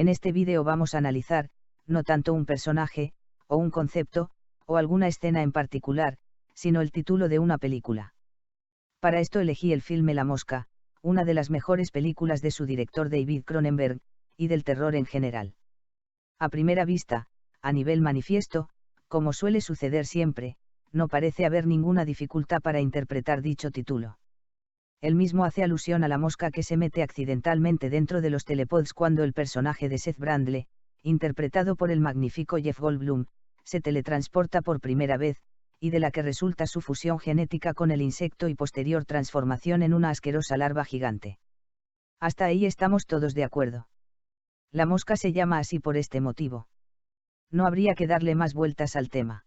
En este vídeo vamos a analizar, no tanto un personaje, o un concepto, o alguna escena en particular, sino el título de una película. Para esto elegí el filme La Mosca, una de las mejores películas de su director David Cronenberg, y del terror en general. A primera vista, a nivel manifiesto, como suele suceder siempre, no parece haber ninguna dificultad para interpretar dicho título. El mismo hace alusión a la mosca que se mete accidentalmente dentro de los telepods cuando el personaje de Seth Brandle, interpretado por el magnífico Jeff Goldblum, se teletransporta por primera vez, y de la que resulta su fusión genética con el insecto y posterior transformación en una asquerosa larva gigante. Hasta ahí estamos todos de acuerdo. La mosca se llama así por este motivo. No habría que darle más vueltas al tema.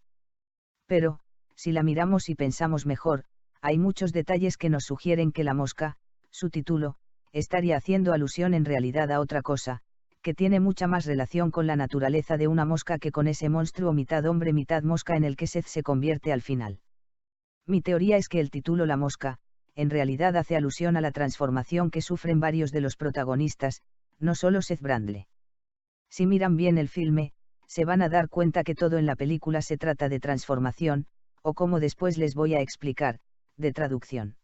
Pero, si la miramos y pensamos mejor, hay muchos detalles que nos sugieren que La Mosca, su título, estaría haciendo alusión en realidad a otra cosa, que tiene mucha más relación con la naturaleza de una mosca que con ese monstruo mitad hombre mitad mosca en el que Seth se convierte al final. Mi teoría es que el título La Mosca, en realidad hace alusión a la transformación que sufren varios de los protagonistas, no solo Seth Brandle. Si miran bien el filme, se van a dar cuenta que todo en la película se trata de transformación, o como después les voy a explicar, de traducción.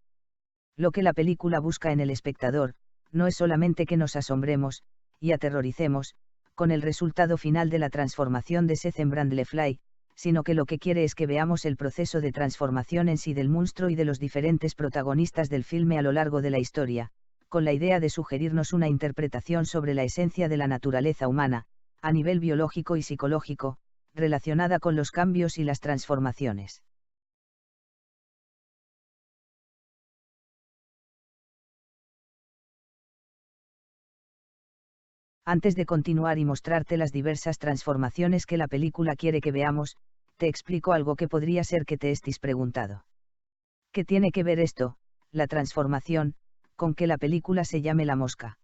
Lo que la película busca en el espectador, no es solamente que nos asombremos, y aterroricemos, con el resultado final de la transformación de Seth en Brandlefly, sino que lo que quiere es que veamos el proceso de transformación en sí del monstruo y de los diferentes protagonistas del filme a lo largo de la historia, con la idea de sugerirnos una interpretación sobre la esencia de la naturaleza humana, a nivel biológico y psicológico, relacionada con los cambios y las transformaciones. Antes de continuar y mostrarte las diversas transformaciones que la película quiere que veamos, te explico algo que podría ser que te estés preguntado. ¿Qué tiene que ver esto, la transformación, con que la película se llame La Mosca?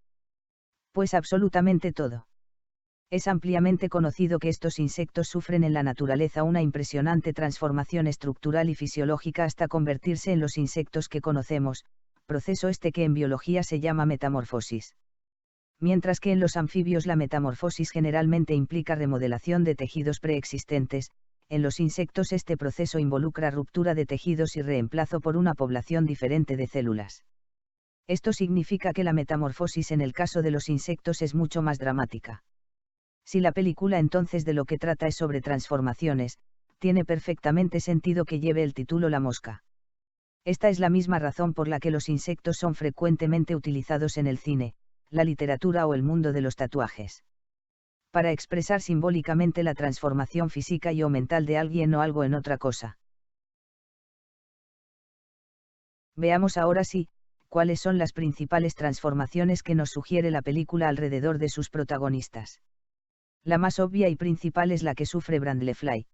Pues absolutamente todo. Es ampliamente conocido que estos insectos sufren en la naturaleza una impresionante transformación estructural y fisiológica hasta convertirse en los insectos que conocemos, proceso este que en biología se llama metamorfosis. Mientras que en los anfibios la metamorfosis generalmente implica remodelación de tejidos preexistentes, en los insectos este proceso involucra ruptura de tejidos y reemplazo por una población diferente de células. Esto significa que la metamorfosis en el caso de los insectos es mucho más dramática. Si la película entonces de lo que trata es sobre transformaciones, tiene perfectamente sentido que lleve el título La Mosca. Esta es la misma razón por la que los insectos son frecuentemente utilizados en el cine, la literatura o el mundo de los tatuajes. Para expresar simbólicamente la transformación física y o mental de alguien o algo en otra cosa. Veamos ahora cuáles son las principales transformaciones que nos sugiere la película alrededor de sus protagonistas. La más obvia y principal es la que sufre Brandlefly.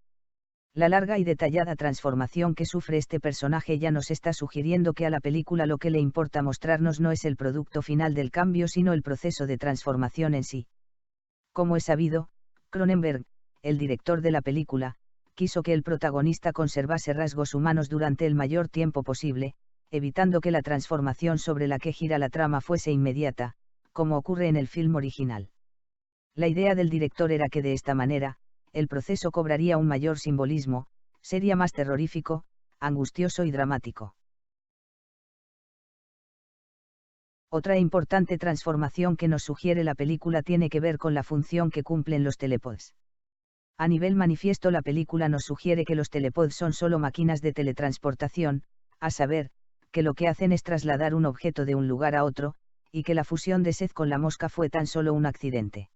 La larga y detallada transformación que sufre este personaje ya nos está sugiriendo que a la película lo que le importa mostrarnos no es el producto final del cambio sino el proceso de transformación en sí. Como es sabido, Cronenberg, el director de la película, quiso que el protagonista conservase rasgos humanos durante el mayor tiempo posible, evitando que la transformación sobre la que gira la trama fuese inmediata, como ocurre en el film original. La idea del director era que de esta manera, el proceso cobraría un mayor simbolismo, sería más terrorífico, angustioso y dramático. Otra importante transformación que nos sugiere la película tiene que ver con la función que cumplen los telepods. A nivel manifiesto la película nos sugiere que los telepods son solo máquinas de teletransportación, a saber, que lo que hacen es trasladar un objeto de un lugar a otro, y que la fusión de Seth con la mosca fue tan solo un accidente.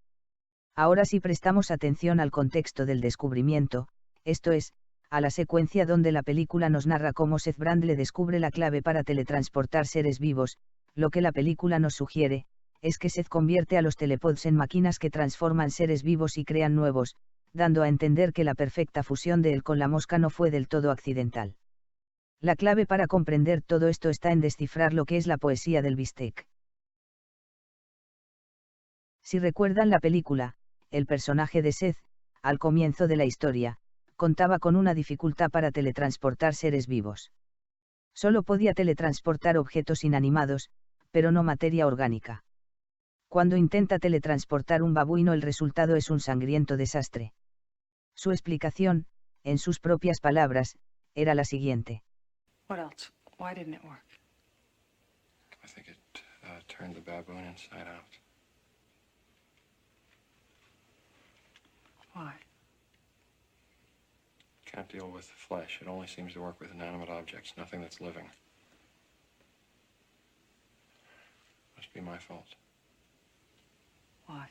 Ahora si prestamos atención al contexto del descubrimiento, esto es, a la secuencia donde la película nos narra cómo Seth Brandle descubre la clave para teletransportar seres vivos, lo que la película nos sugiere, es que Seth convierte a los telepods en máquinas que transforman seres vivos y crean nuevos, dando a entender que la perfecta fusión de él con la mosca no fue del todo accidental. La clave para comprender todo esto está en descifrar lo que es la poesía del bistec. Si recuerdan la película, el personaje de Seth, al comienzo de la historia, contaba con una dificultad para teletransportar seres vivos. Solo podía teletransportar objetos inanimados, pero no materia orgánica. Cuando intenta teletransportar un babuino, el resultado es un sangriento desastre. Su explicación, en sus propias palabras, era la siguiente. What else? Why didn't it work? I think it turned the baboon inside out. Why? Can't deal with the flesh. It only seems to work with inanimate objects, nothing that's living. Must be my fault. Why?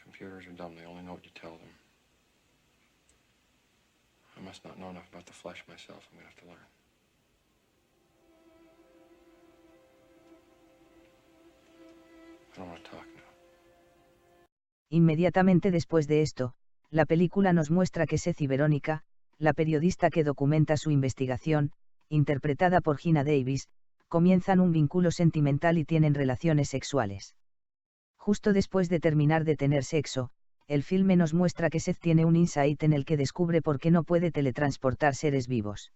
Computers are dumb. They only know what you tell them. I must not know enough about the flesh myself. I'm going to have to learn. I don't want to talk now. Inmediatamente después de esto, la película nos muestra que Seth y Verónica, la periodista que documenta su investigación, interpretada por Geena Davis, comienzan un vínculo sentimental y tienen relaciones sexuales. Justo después de terminar de tener sexo, el filme nos muestra que Seth tiene un insight en el que descubre por qué no puede teletransportar seres vivos.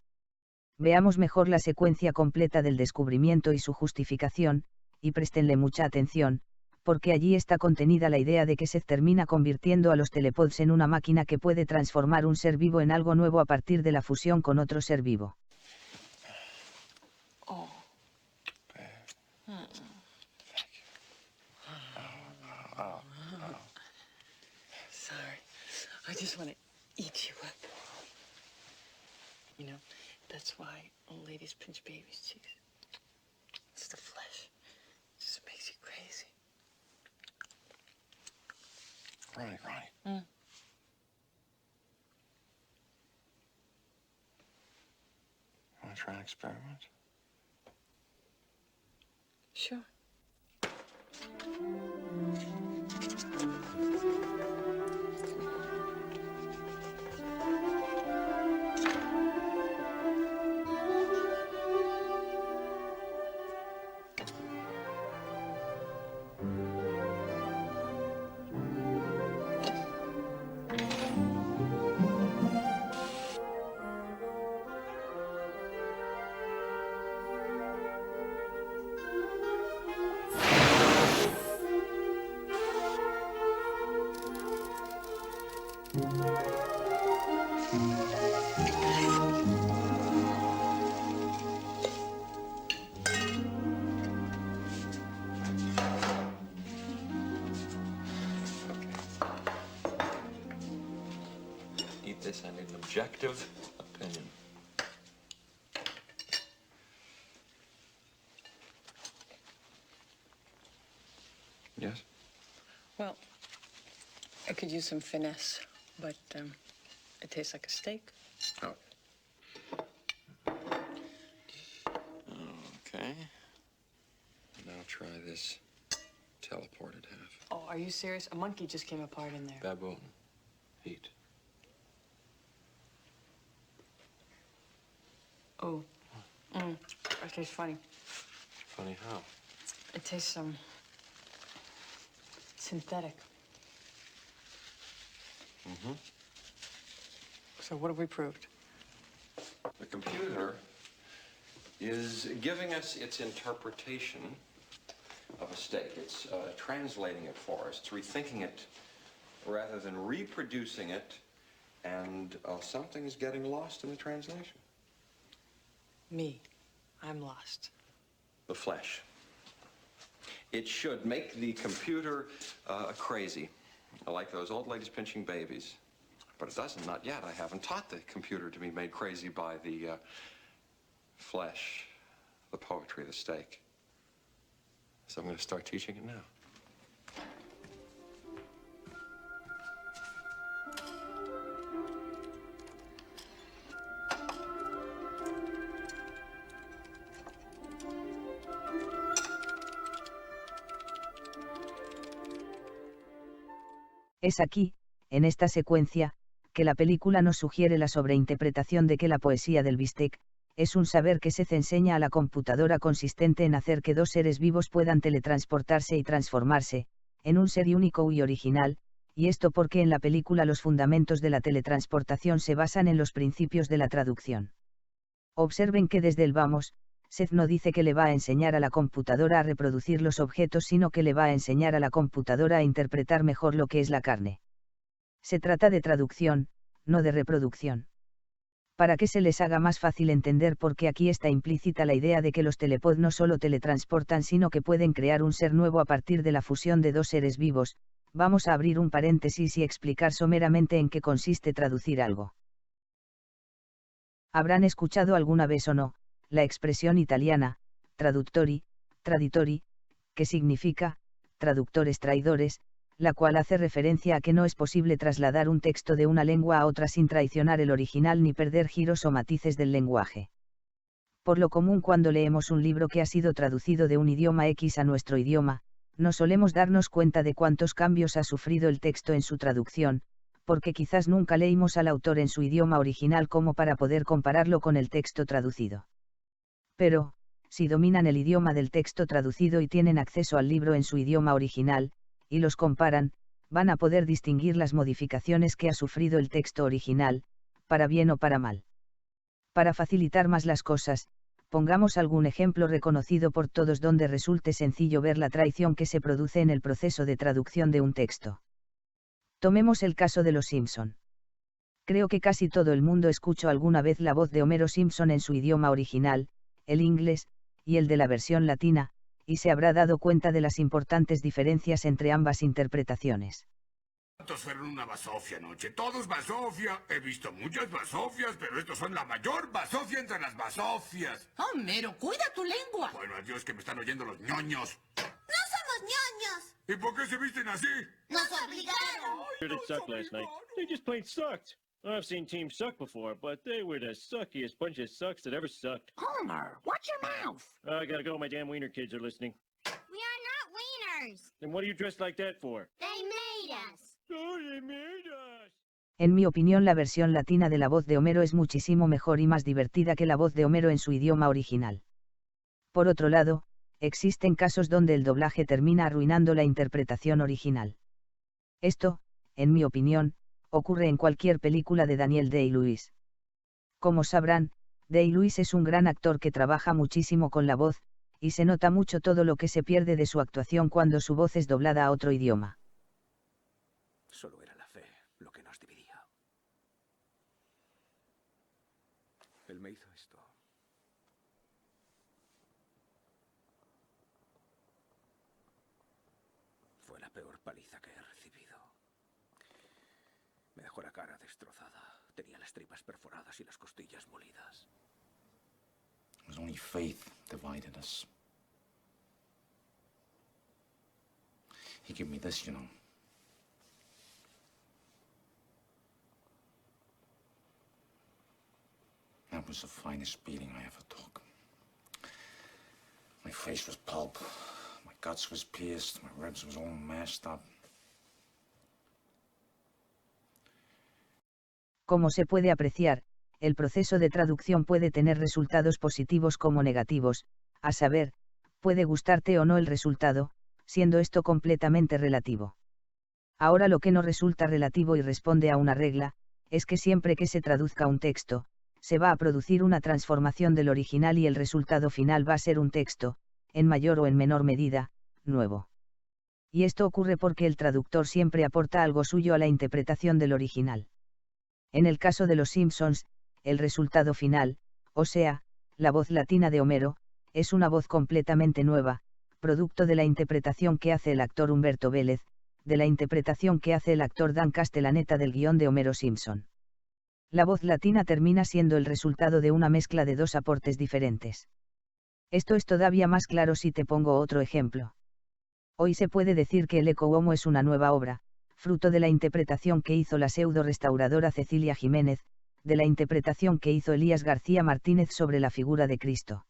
Veamos mejor la secuencia completa del descubrimiento y su justificación, y préstenle mucha atención, porque allí está contenida la idea de que Seth termina convirtiendo a los telepods en una máquina que puede transformar un ser vivo en algo nuevo a partir de la fusión con otro ser vivo. Oh. Sorry. I just want to eat you up. You know, that's why old ladies pinch babies' cheeks. It's the flesh. It just makes you crazy. Ronnie. Want to try an experiment? Sure. Eat this. I need an objective opinion. Yes? Well, I could use some finesse, but it tastes like a steak. Oh. Okay. Now try this teleported half. Oh, are you serious? A monkey just came apart in there. Baboon. Heat. Oh. That tastes funny. Funny how? It tastes, synthetic. Mm-hmm. So what have we proved? The computer is giving us its interpretation of a steak. It's translating it for us. It's rethinking it rather than reproducing it, and something's getting lost in the translation. Me. I'm lost. The flesh. It should make the computer crazy, like those old ladies pinching babies. But it doesn't, not yet. I haven't taught the computer to be made crazy by the flesh, the poetry, the steak. So I'm going to start teaching it now. Es aquí, en esta secuencia, que la película nos sugiere la sobreinterpretación de que la poesía del bistec es un saber que Seth enseña a la computadora consistente en hacer que dos seres vivos puedan teletransportarse y transformarse, en un ser único y original, y esto porque en la película los fundamentos de la teletransportación se basan en los principios de la traducción. Observen que desde el vamos, Seth no dice que le va a enseñar a la computadora a reproducir los objetos, sino que le va a enseñar a la computadora a interpretar mejor lo que es la carne. Se trata de traducción, no de reproducción. Para que se les haga más fácil entender, porque aquí está implícita la idea de que los telepod no solo teletransportan, sino que pueden crear un ser nuevo a partir de la fusión de dos seres vivos, vamos a abrir un paréntesis y explicar someramente en qué consiste traducir algo. Habrán escuchado alguna vez o no, la expresión italiana, traduttori, traditori, que significa, traductores traidores, la cual hace referencia a que no es posible trasladar un texto de una lengua a otra sin traicionar el original ni perder giros o matices del lenguaje. Por lo común, cuando leemos un libro que ha sido traducido de un idioma X a nuestro idioma, no solemos darnos cuenta de cuántos cambios ha sufrido el texto en su traducción, porque quizás nunca leímos al autor en su idioma original como para poder compararlo con el texto traducido. Pero, si dominan el idioma del texto traducido y tienen acceso al libro en su idioma original, y los comparan, van a poder distinguir las modificaciones que ha sufrido el texto original, para bien o para mal. Para facilitar más las cosas, pongamos algún ejemplo reconocido por todos donde resulte sencillo ver la traición que se produce en el proceso de traducción de un texto. Tomemos el caso de Los Simpson. Creo que casi todo el mundo escuchó alguna vez la voz de Homero Simpson en su idioma original, el inglés, y el de la versión latina, y se habrá dado cuenta de las importantes diferencias entre ambas interpretaciones. ¿Cuántos fueron una basofia anoche? Todos basofia. He visto muchas basofias, pero estos son la mayor basofia entre las basofias. Homero, cuida tu lengua. Bueno, adiós, que me están oyendo los ñoños. ¡No somos ñoños! ¿Y por qué se visten así? ¡Nos obligaron! It sucked last night. They just plain sucked. I've seen teams suck before, but they were the suckiest bunch of sucks that ever sucked. Homer, watch your mouth. I gotta go. My damn wiener kids are listening. We are not wieners. Then what are you dressed like that for? They made us. Oh, they made us. En mi opinión, la versión latina de la voz de Homero es muchísimo mejor y más divertida que la voz de Homero en su idioma original. Por otro lado, existen casos donde el doblaje termina arruinando la interpretación original. Esto, en mi opinión, ocurre en cualquier película de Daniel Day-Lewis. Como sabrán, Day-Lewis es un gran actor que trabaja muchísimo con la voz, y se nota mucho todo lo que se pierde de su actuación cuando su voz es doblada a otro idioma. Solo era la fe lo que nos dividía. Él me hizo esto. Fue la peor paliza que he recibido. Me dejó la cara destrozada. Tenía las tripas perforadas y las costillas molidas. It was only faith divided us. He gave me this, you know. That was the finest beating I ever took. My face was pulp. My guts was pierced. My ribs was all mashed up. Como se puede apreciar, el proceso de traducción puede tener resultados positivos como negativos, a saber, puede gustarte o no el resultado, siendo esto completamente relativo. Ahora, lo que no resulta relativo y responde a una regla, es que siempre que se traduzca un texto, se va a producir una transformación del original y el resultado final va a ser un texto, en mayor o en menor medida, nuevo. Y esto ocurre porque el traductor siempre aporta algo suyo a la interpretación del original. En el caso de Los Simpsons, el resultado final, o sea, la voz latina de Homero, es una voz completamente nueva, producto de la interpretación que hace el actor Humberto Vélez, de la interpretación que hace el actor Dan Castellaneta del guión de Homero Simpson. La voz latina termina siendo el resultado de una mezcla de dos aportes diferentes. Esto es todavía más claro si te pongo otro ejemplo. Hoy se puede decir que El Eco Homo es una nueva obra, fruto de la interpretación que hizo la pseudo-restauradora Cecilia Jiménez, de la interpretación que hizo Elías García Martínez sobre la figura de Cristo.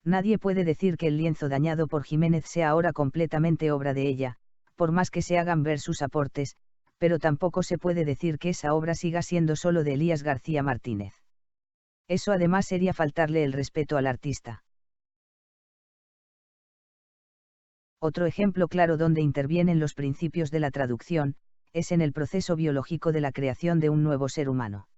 Nadie puede decir que el lienzo dañado por Jiménez sea ahora completamente obra de ella, por más que se hagan ver sus aportes, pero tampoco se puede decir que esa obra siga siendo solo de Elías García Martínez. Eso además sería faltarle el respeto al artista. Otro ejemplo claro donde intervienen los principios de la traducción, es en el proceso biológico de la creación de un nuevo ser humano.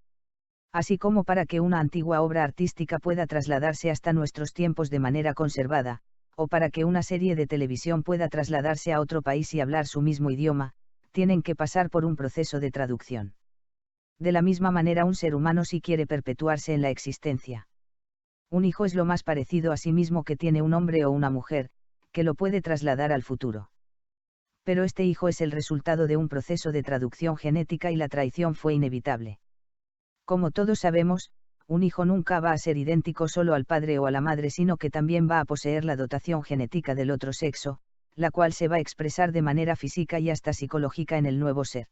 Así como para que una antigua obra artística pueda trasladarse hasta nuestros tiempos de manera conservada, o para que una serie de televisión pueda trasladarse a otro país y hablar su mismo idioma, tienen que pasar por un proceso de traducción. De la misma manera un ser humano si quiere perpetuarse en la existencia. Un hijo es lo más parecido a sí mismo que tiene un hombre o una mujer, que lo puede trasladar al futuro. Pero este hijo es el resultado de un proceso de traducción genética y la traición fue inevitable. Como todos sabemos, un hijo nunca va a ser idéntico solo al padre o a la madre, sino que también va a poseer la dotación genética del otro sexo, la cual se va a expresar de manera física y hasta psicológica en el nuevo ser.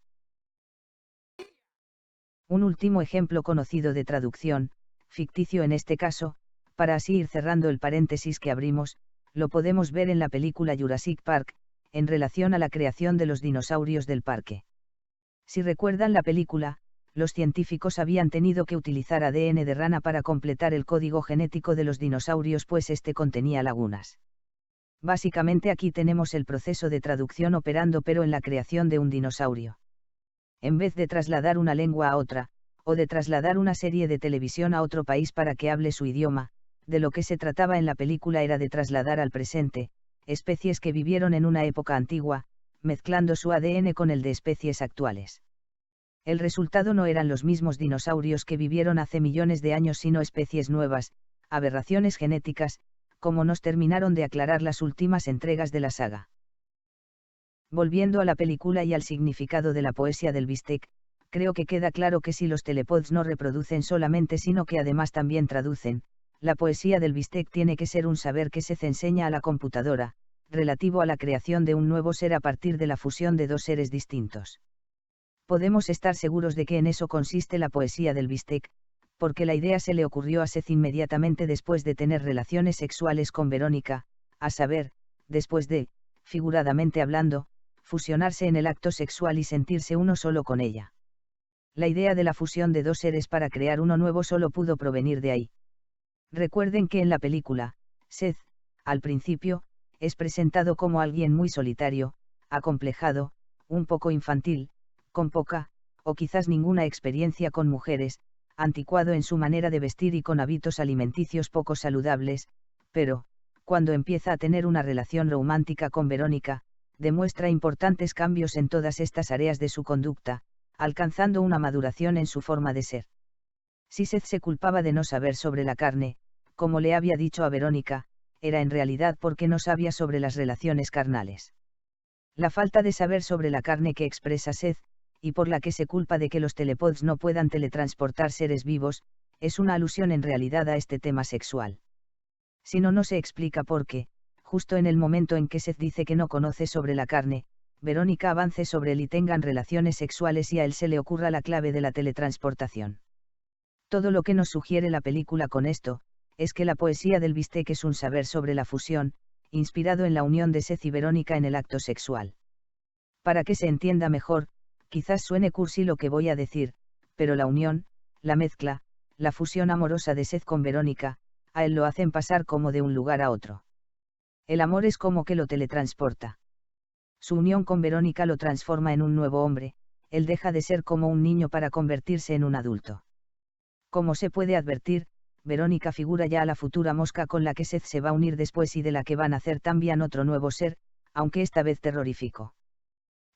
Un último ejemplo conocido de traducción, ficticio en este caso, para así ir cerrando el paréntesis que abrimos, lo podemos ver en la película Jurassic Park, en relación a la creación de los dinosaurios del parque. Si recuerdan la película, los científicos habían tenido que utilizar ADN de rana para completar el código genético de los dinosaurios, pues este contenía lagunas. Básicamente aquí tenemos el proceso de traducción operando pero en la creación de un dinosaurio. En vez de trasladar una lengua a otra, o de trasladar una serie de televisión a otro país para que hable su idioma, de lo que se trataba en la película era de trasladar al presente, especies que vivieron en una época antigua, mezclando su ADN con el de especies actuales. El resultado no eran los mismos dinosaurios que vivieron hace millones de años, sino especies nuevas, aberraciones genéticas, como nos terminaron de aclarar las últimas entregas de la saga. Volviendo a la película y al significado de la poesía del bistec, creo que queda claro que si los telepods no reproducen solamente sino que además también traducen, la poesía del bistec tiene que ser un saber que se enseña a la computadora, relativo a la creación de un nuevo ser a partir de la fusión de dos seres distintos. Podemos estar seguros de que en eso consiste la poesía del bistec, porque la idea se le ocurrió a Seth inmediatamente después de tener relaciones sexuales con Verónica, a saber, después de, figuradamente hablando, fusionarse en el acto sexual y sentirse uno solo con ella. La idea de la fusión de dos seres para crear uno nuevo solo pudo provenir de ahí. Recuerden que en la película, Seth, al principio, es presentado como alguien muy solitario, acomplejado, un poco infantil, con poca, o quizás ninguna experiencia con mujeres, anticuado en su manera de vestir y con hábitos alimenticios poco saludables, pero, cuando empieza a tener una relación romántica con Verónica, demuestra importantes cambios en todas estas áreas de su conducta, alcanzando una maduración en su forma de ser. Si Seth se culpaba de no saber sobre la carne, como le había dicho a Verónica, era en realidad porque no sabía sobre las relaciones carnales. La falta de saber sobre la carne que expresa Seth, y por la que se culpa de que los telepods no puedan teletransportar seres vivos, es una alusión en realidad a este tema sexual. Si no, no se explica por qué, justo en el momento en que Seth dice que no conoce sobre la carne, Verónica avance sobre él y tengan relaciones sexuales y a él se le ocurra la clave de la teletransportación. Todo lo que nos sugiere la película con esto, es que la poesía del bistec es un saber sobre la fusión, inspirado en la unión de Seth y Verónica en el acto sexual. Para que se entienda mejor, quizás suene cursi lo que voy a decir, pero la unión, la mezcla, la fusión amorosa de Seth con Verónica, a él lo hacen pasar como de un lugar a otro. El amor es como que lo teletransporta. Su unión con Verónica lo transforma en un nuevo hombre, él deja de ser como un niño para convertirse en un adulto. Como se puede advertir, Verónica figura ya a la futura mosca con la que Seth se va a unir después y de la que van a hacer también otro nuevo ser, aunque esta vez terrorífico.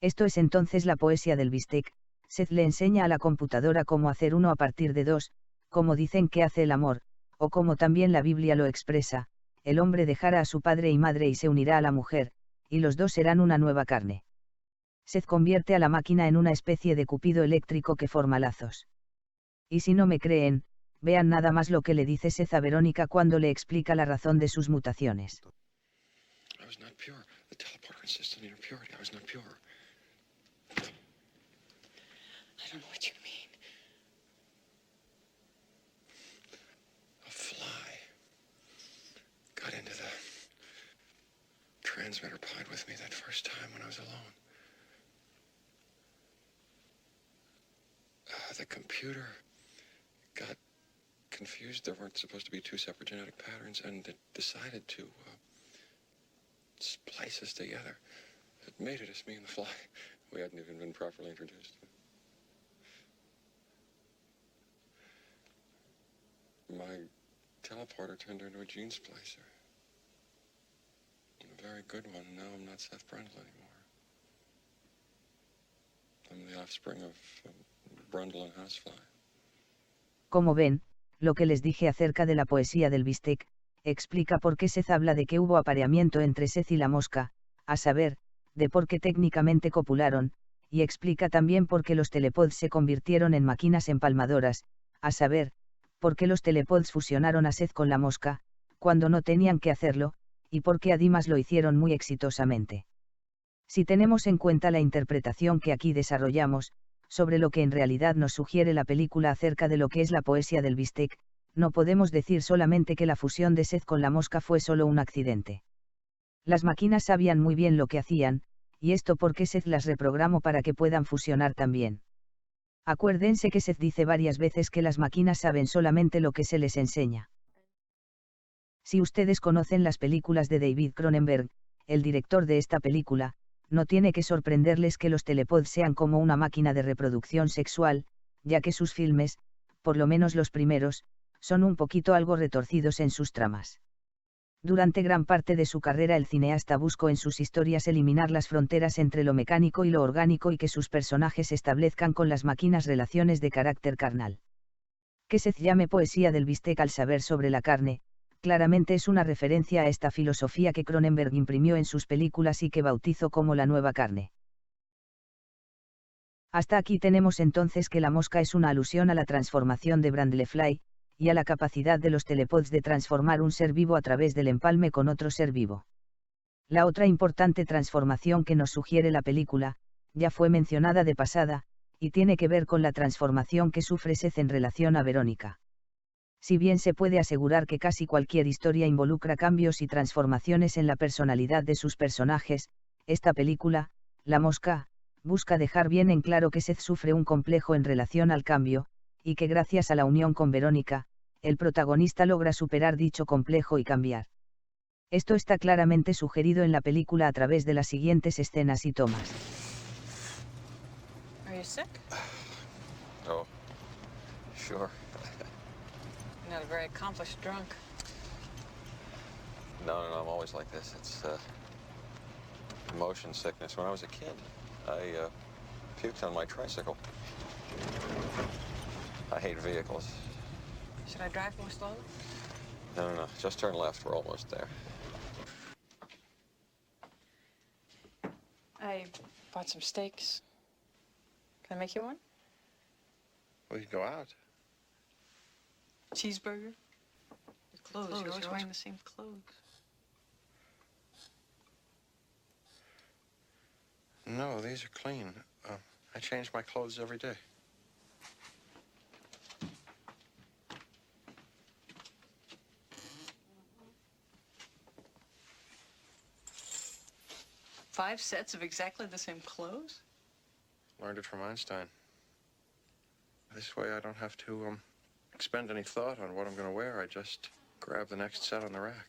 Esto es entonces la poesía del bistec. Seth le enseña a la computadora cómo hacer uno a partir de dos, como dicen que hace el amor, o como también la Biblia lo expresa, el hombre dejará a su padre y madre y se unirá a la mujer, y los dos serán una nueva carne. Seth convierte a la máquina en una especie de cupido eléctrico que forma lazos. Y si no me creen, vean nada más lo que le dice Seth a Verónica cuando le explica la razón de sus mutaciones. I was not pure. The teleporter insisted on your purity. I was not pure. I don't know what you mean. A fly got into the transmitter pod with me that first time when I was alone. The computer got confused. There weren't supposed to be two separate genetic patterns, and it decided to splice us together. It mated us, me and the fly. We hadn't even been properly introduced. My teleporter turned her into a jeans placer. A very good one. Now I'm not Seth Brundle anymore. I'm the offspring of Brundle and Housefly. Como ven, lo que les dije acerca de la poesía del bistec, explica por qué Seth habla de que hubo apareamiento entre Seth y la mosca, a saber, de por qué técnicamente copularon, y explica también por qué los telepods se convirtieron en máquinas empalmadoras, a saber, por qué los telepods fusionaron a Seth con la mosca, cuando no tenían que hacerlo, y por qué además lo hicieron muy exitosamente. Si tenemos en cuenta la interpretación que aquí desarrollamos, sobre lo que en realidad nos sugiere la película acerca de lo que es la poesía del bistec, no podemos decir solamente que la fusión de Seth con la mosca fue solo un accidente. Las máquinas sabían muy bien lo que hacían, y esto porque Seth las reprogramó para que puedan fusionar también. Acuérdense que Seth dice varias veces que las máquinas saben solamente lo que se les enseña. Si ustedes conocen las películas de David Cronenberg, el director de esta película, no tiene que sorprenderles que los telepods sean como una máquina de reproducción sexual, ya que sus filmes, por lo menos los primeros, son un poquito algo retorcidos en sus tramas. Durante gran parte de su carrera el cineasta buscó en sus historias eliminar las fronteras entre lo mecánico y lo orgánico y que sus personajes establezcan con las máquinas relaciones de carácter carnal. Que Seth llame poesía del bistec al saber sobre la carne, claramente es una referencia a esta filosofía que Cronenberg imprimió en sus películas y que bautizó como la nueva carne. Hasta aquí tenemos entonces que la mosca es una alusión a la transformación de Brundlefly, y a la capacidad de los telepods de transformar un ser vivo a través del empalme con otro ser vivo. La otra importante transformación que nos sugiere la película, ya fue mencionada de pasada, y tiene que ver con la transformación que sufre Seth en relación a Verónica. Si bien se puede asegurar que casi cualquier historia involucra cambios y transformaciones en la personalidad de sus personajes, esta película, La Mosca, busca dejar bien en claro que Seth sufre un complejo en relación al cambio, y que gracias a la unión con Verónica, el protagonista logra superar dicho complejo y cambiar. Esto está claramente sugerido en la película a través de las siguientes escenas y tomas. Are you sick? Oh, sure. You're not a very accomplished drunk. No, I'm always like this. It's motion sickness. When I was a kid, I puked on my tricycle. I hate vehicles. Should I drive more slowly? No. Just turn left. We're almost there. I bought some steaks. Can I make you one? We could go out. Cheeseburger? Your clothes. You're always wearing the same clothes. No, these are clean. I change my clothes every day. Five sets of exactly the same clothes? Learned it from Einstein. This way I don't have to expend any thought on what I'm going to wear. I just grab the next set on the rack.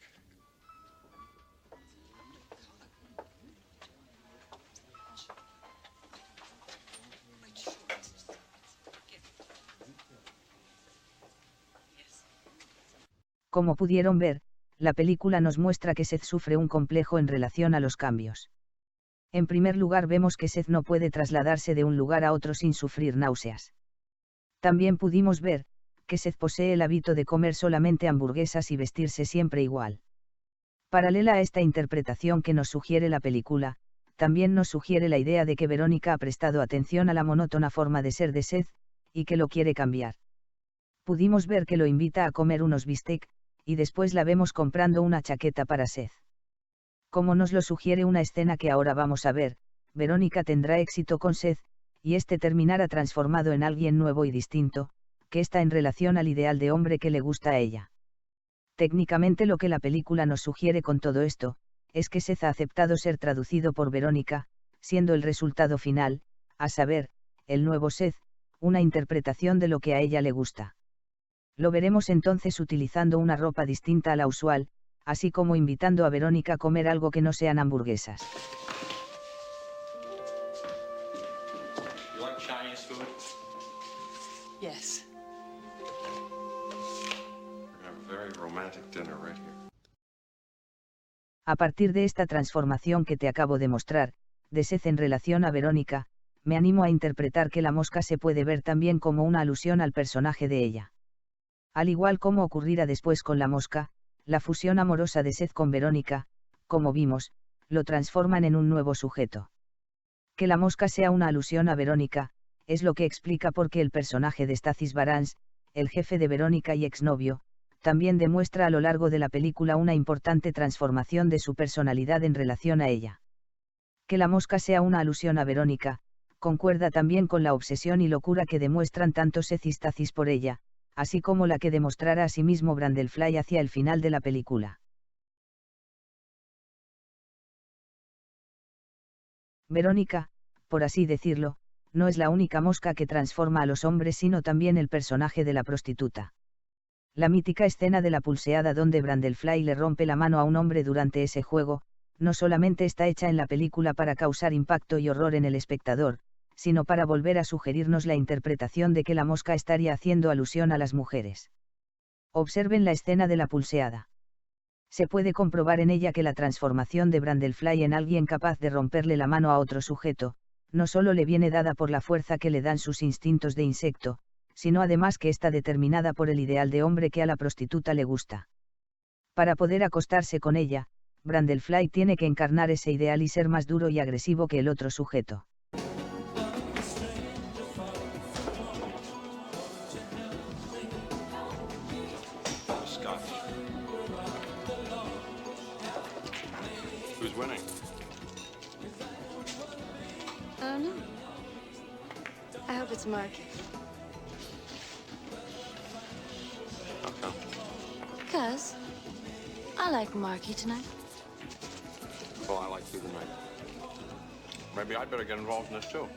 Como pudieron ver, la película nos muestra que Seth sufre un complejo en relación a los cambios. En primer lugar vemos que Seth no puede trasladarse de un lugar a otro sin sufrir náuseas. También pudimos ver, que Seth posee el hábito de comer solamente hamburguesas y vestirse siempre igual. Paralela a esta interpretación que nos sugiere la película, también nos sugiere la idea de que Verónica ha prestado atención a la monótona forma de ser de Seth, y que lo quiere cambiar. Pudimos ver que lo invita a comer unos bistec, y después la vemos comprando una chaqueta para Seth. Como nos lo sugiere una escena que ahora vamos a ver, Verónica tendrá éxito con Seth, y este terminará transformado en alguien nuevo y distinto, que está en relación al ideal de hombre que le gusta a ella. Técnicamente lo que la película nos sugiere con todo esto, es que Seth ha aceptado ser traducido por Verónica, siendo el resultado final, a saber, el nuevo Seth, una interpretación de lo que a ella le gusta. Lo veremos entonces utilizando una ropa distinta a la usual, así como invitando a Verónica a comer algo que no sean hamburguesas. You like Chinese food? Yes. very romantic dinner right here. A partir de esta transformación que te acabo de mostrar, de Seth en relación a Verónica, me animo a interpretar que la mosca se puede ver también como una alusión al personaje de ella. Al igual como ocurrirá después con la mosca, la fusión amorosa de Seth con Verónica, como vimos, lo transforman en un nuevo sujeto. Que la mosca sea una alusión a Verónica, es lo que explica por qué el personaje de Stathis Barans, el jefe de Verónica y exnovio, también demuestra a lo largo de la película una importante transformación de su personalidad en relación a ella. Que la mosca sea una alusión a Verónica, concuerda también con la obsesión y locura que demuestran tanto Seth y Stathis por ella, así como la que demostrara a sí mismo Brundlefly hacia el final de la película. Verónica, por así decirlo, no es la única mosca que transforma a los hombres, sino también el personaje de la prostituta. La mítica escena de la pulseada donde Brundlefly le rompe la mano a un hombre durante ese juego, no solamente está hecha en la película para causar impacto y horror en el espectador, sino para volver a sugerirnos la interpretación de que la mosca estaría haciendo alusión a las mujeres. Observen la escena de la pulseada. Se puede comprobar en ella que la transformación de Brundlefly en alguien capaz de romperle la mano a otro sujeto, no solo le viene dada por la fuerza que le dan sus instintos de insecto, sino además que está determinada por el ideal de hombre que a la prostituta le gusta. Para poder acostarse con ella, Brundlefly tiene que encarnar ese ideal y ser más duro y agresivo que el otro sujeto. Scotch. Who's winning? I don't know. I hope it's Mark. How come? 'Cause I like Marky tonight. Well, I like you tonight. Maybe I'd better get involved in this too.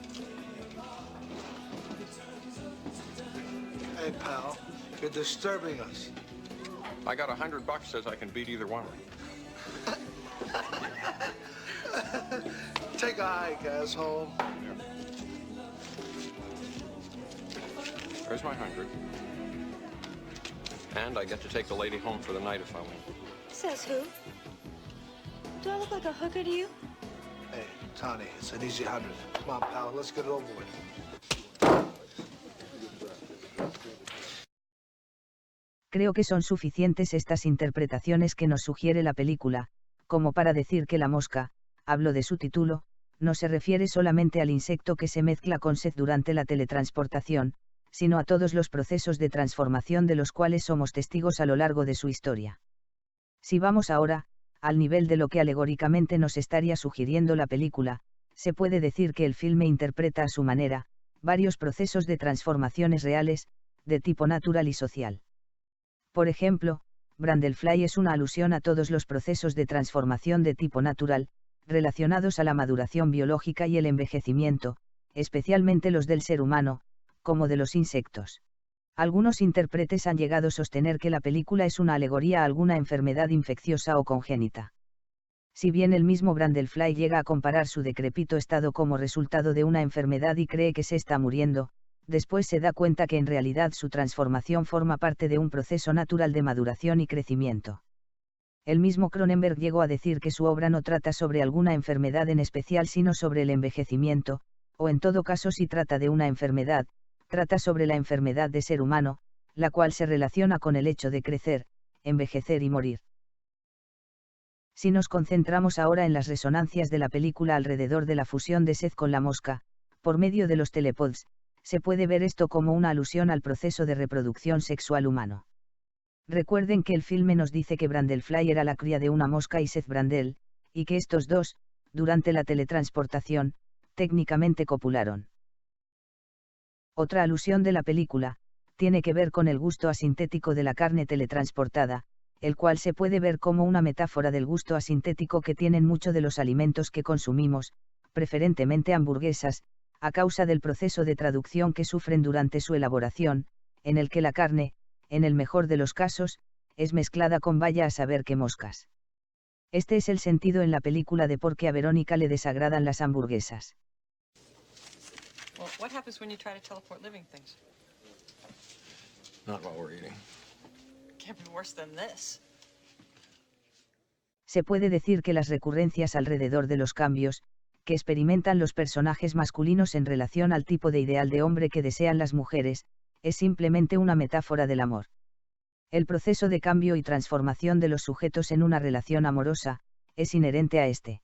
Hey, pal, you're disturbing us. I got $100 says I can beat either one. Take a hike, asshole. There's my 100. And I get to take the lady home for the night if I win. Says who? Do I look like a hooker to you? Hey, Tony, it's an easy 100. Come on, pal, let's get it over with. Creo que son suficientes estas interpretaciones que nos sugiere la película, como para decir que la mosca, hablo de su título, no se refiere solamente al insecto que se mezcla con Seth durante la teletransportación, sino a todos los procesos de transformación de los cuales somos testigos a lo largo de su historia. Si vamos ahora, al nivel de lo que alegóricamente nos estaría sugiriendo la película, se puede decir que el filme interpreta a su manera, varios procesos de transformaciones reales, de tipo natural y social. Por ejemplo, Brundlefly es una alusión a todos los procesos de transformación de tipo natural, relacionados a la maduración biológica y el envejecimiento, especialmente los del ser humano, como de los insectos. Algunos intérpretes han llegado a sostener que la película es una alegoría a alguna enfermedad infecciosa o congénita. Si bien el mismo Brundlefly llega a comparar su decrépito estado como resultado de una enfermedad y cree que se está muriendo, después se da cuenta que en realidad su transformación forma parte de un proceso natural de maduración y crecimiento. El mismo Cronenberg llegó a decir que su obra no trata sobre alguna enfermedad en especial sino sobre el envejecimiento, o en todo caso si trata de una enfermedad, trata sobre la enfermedad de ser humano, la cual se relaciona con el hecho de crecer, envejecer y morir. Si nos concentramos ahora en las resonancias de la película alrededor de la fusión de Seth con la mosca, por medio de los telepods, se puede ver esto como una alusión al proceso de reproducción sexual humano. Recuerden que el filme nos dice que Brundlefly era la cría de una mosca y Seth Brundle, y que estos dos, durante la teletransportación, técnicamente copularon. Otra alusión de la película, tiene que ver con el gusto asintético de la carne teletransportada, el cual se puede ver como una metáfora del gusto asintético que tienen muchos de los alimentos que consumimos, preferentemente hamburguesas, a causa del proceso de traducción que sufren durante su elaboración, en el que la carne, en el mejor de los casos, es mezclada con vaya a saber qué moscas. Este es el sentido en la película de por qué a Verónica le desagradan las hamburguesas. Well, what happens when you try to teleport living things? Not while we're eating. Can't be worse than this. Se puede decir que las recurrencias alrededor de los cambios, que experimentan los personajes masculinos en relación al tipo de ideal de hombre que desean las mujeres, es simplemente una metáfora del amor. El proceso de cambio y transformación de los sujetos en una relación amorosa, es inherente a este.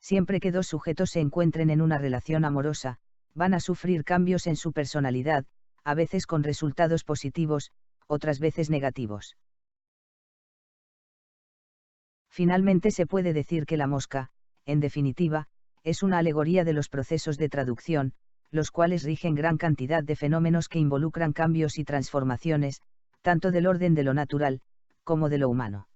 Siempre que dos sujetos se encuentren en una relación amorosa, van a sufrir cambios en su personalidad, a veces con resultados positivos, otras veces negativos. Finalmente se puede decir que La Mosca, en definitiva, es una alegoría de los procesos de traducción, los cuales rigen gran cantidad de fenómenos que involucran cambios y transformaciones, tanto del orden de lo natural, como de lo humano.